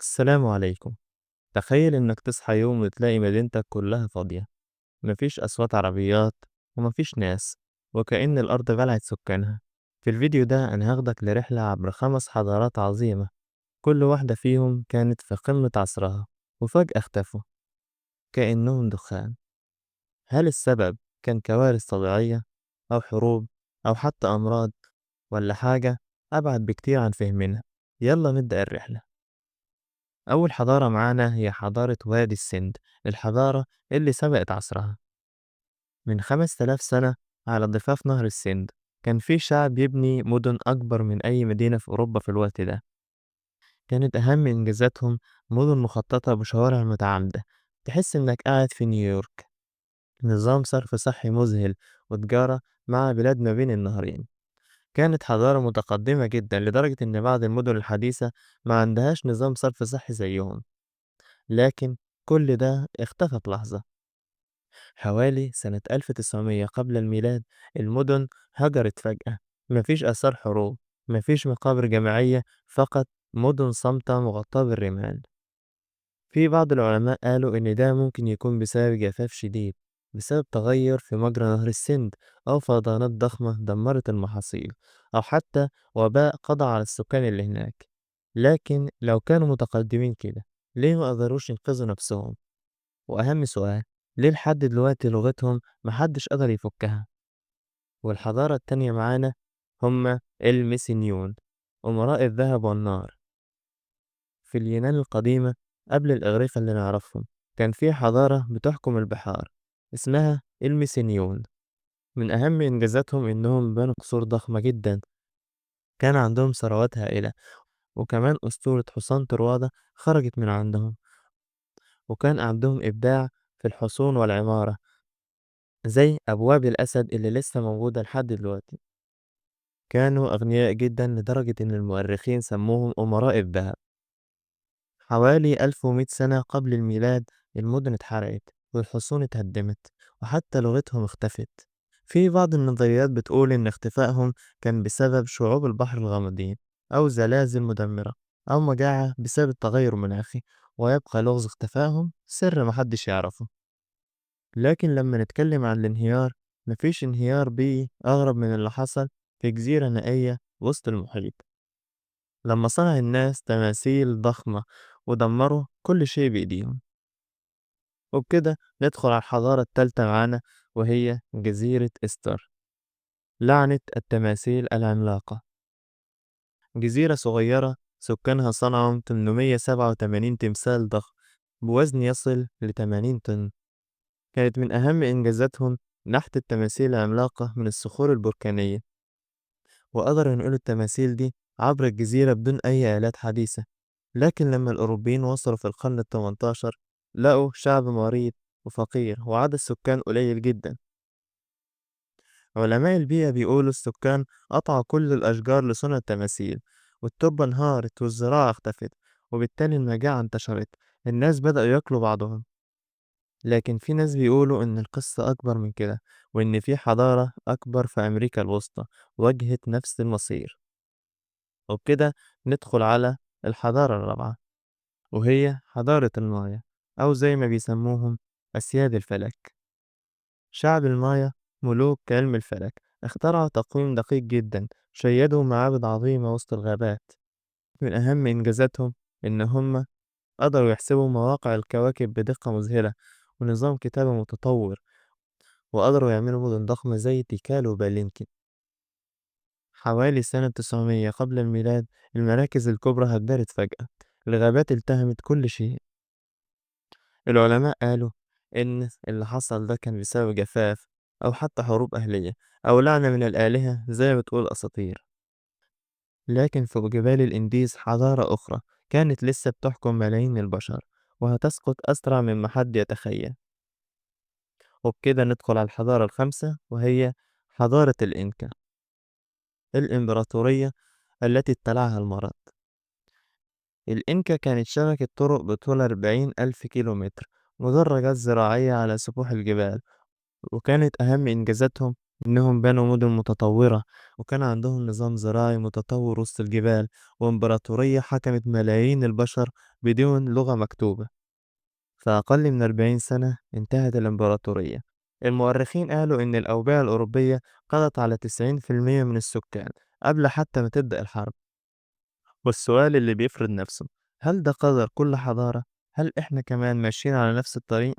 السلام عليكم. تخيل إنك تصحى يوم وتلاقي مدينتك كلها فاضية، مفيش أصوات عربيات ومفيش ناس، وكأن الأرض بلعت سكانها. في الفيديو ده أنا هاخدك لرحلة عبر 5 حضارات عظيمة، كل واحدة فيهم كانت في قمة عصرها وفجأة اختفوا كأنهم دخان. هل السبب كان كوارث طبيعية أو حروب أو حتى أمراض ولا حاجة أبعد بكتير عن فهمنا؟ يلا نبدأ الرحلة. أول حضارة معانا هي حضارة وادي السند، الحضارة اللي سبقت عصرها. من 5000 سنة على ضفاف نهر السند كان في شعب يبني مدن أكبر من أي مدينة في أوروبا في الوقت ده. كانت أهم إنجازاتهم مدن مخططة بشوارع متعامدة، تحس إنك قاعد في نيويورك. نظام صرف صحي مذهل وتجارة مع بلاد ما بين النهرين. كانت حضارة متقدمة جدا لدرجة إن بعض المدن الحديثة ما عندهاش نظام صرف صحي زيهم. لكن كل ده اختفى في لحظة. حوالي سنة 1900 قبل الميلاد المدن هجرت فجأة. مفيش آثار حروب، مفيش مقابر جماعية، فقط مدن صامتة مغطاة بالرمال. في بعض العلماء قالوا إن ده ممكن يكون بسبب جفاف شديد، بسبب تغير في مجرى نهر السند، أو فيضانات ضخمة دمرت المحاصيل، أو حتى وباء قضى على السكان اللي هناك. لكن لو كانوا متقدمين كده، ليه ما قدروش ينقذوا نفسهم؟ وأهم سؤال، ليه لحد دلوقتي لغتهم محدش قدر يفكها؟ والحضارة التانية معانا هما الميسينيون، أمراء الذهب والنار. في اليونان القديمة قبل الإغريق اللي نعرفهم كان في حضارة بتحكم البحار اسمها الميسينيون. من أهم إنجازاتهم إنهم بنوا قصور ضخمة جدا، كان عندهم ثروات هائلة، وكمان أسطورة حصان طروادة خرجت من عندهم. وكان عندهم إبداع في الحصون والعمارة، زي أبواب الأسد اللي لسه موجودة لحد دلوقتي. كانوا أغنياء جدا لدرجة إن المؤرخين سموهم أمراء الذهب. حوالي 1100 سنة قبل الميلاد المدن اتحرقت والحصون اتهدمت، وحتى لغتهم اختفت. في بعض النظريات بتقول إن اختفائهم كان بسبب شعوب البحر الغامضين، أو زلازل مدمرة، أو مجاعة بسبب التغير المناخي. ويبقى لغز اختفائهم سر محدش يعرفه. لكن لما نتكلم عن الانهيار، مفيش انهيار بيئي أغرب من اللي حصل في جزيرة نائية وسط المحيط، لما صنع الناس تماثيل ضخمة ودمروا كل شيء بإيديهم. وبكده ندخل على الحضارة التالتة معانا، وهي جزيرة إستر، لعنة التماثيل العملاقة. جزيرة صغيرة سكانها صنعوا 887 تمثال ضخم بوزن يصل ل 80 طن. كانت من أهم إنجازاتهم نحت التماثيل العملاقة من الصخور البركانية، وقدروا ينقلوا التماثيل دي عبر الجزيرة بدون أي آلات حديثة. لكن لما الأوروبيين وصلوا في القرن ال18 لقوا شعب مريض وفقير وعدد السكان قليل جدا. علماء البيئة بيقولوا السكان قطعوا كل الأشجار لصنع التماثيل، والتربة انهارت والزراعة اختفت، وبالتالي المجاعة انتشرت. الناس بدأوا ياكلوا بعضهم. لكن في ناس بيقولوا إن القصة أكبر من كده، وإن في حضارة أكبر في أمريكا الوسطى واجهت نفس المصير. وبكده ندخل على الحضارة الرابعة، وهي حضارة المايا، أو زي ما بيسموهم أسياد الفلك. شعب المايا ملوك علم الفلك، اخترعوا تقويم دقيق جدا، شيدوا معابد عظيمة وسط الغابات. من أهم إنجازاتهم إن هم قدروا يحسبوا مواقع الكواكب بدقة مذهلة، ونظام كتابة متطور، وقدروا يعملوا مدن ضخمة زي تيكال وبالينكي. حوالي سنة 900 قبل الميلاد المراكز الكبرى هدرت فجأة، الغابات التهمت كل شيء. العلماء قالوا إن اللي حصل ده كان بسبب جفاف، أو حتى حروب أهلية، أو لعنة من الآلهة زي ما بتقول أساطير. لكن فوق جبال الإنديز حضارة أخرى كانت لسه بتحكم ملايين البشر، وهتسقط أسرع مما حد يتخيل. وبكده ندخل على الحضارة الخامسة، وهي حضارة الإنكا، الإمبراطورية التي ابتلعها المرض. الإنكا كانت شبكة طرق بطول 40,000 كيلومتر، مدرجات زراعية على سفوح الجبال. وكانت أهم إنجازاتهم إنهم بنوا مدن متطورة، وكان عندهم نظام زراعي متطور وسط الجبال، وإمبراطورية حكمت ملايين البشر بدون لغة مكتوبة. في أقل من 40 سنة انتهت الإمبراطورية. المؤرخين قالوا إن الأوبئة الأوروبية قضت على 90% من السكان قبل حتى ما تبدأ الحرب. والسؤال اللي بيفرض نفسه، هل ده قدر كل حضارة؟ هل إحنا كمان ماشيين على نفس الطريق؟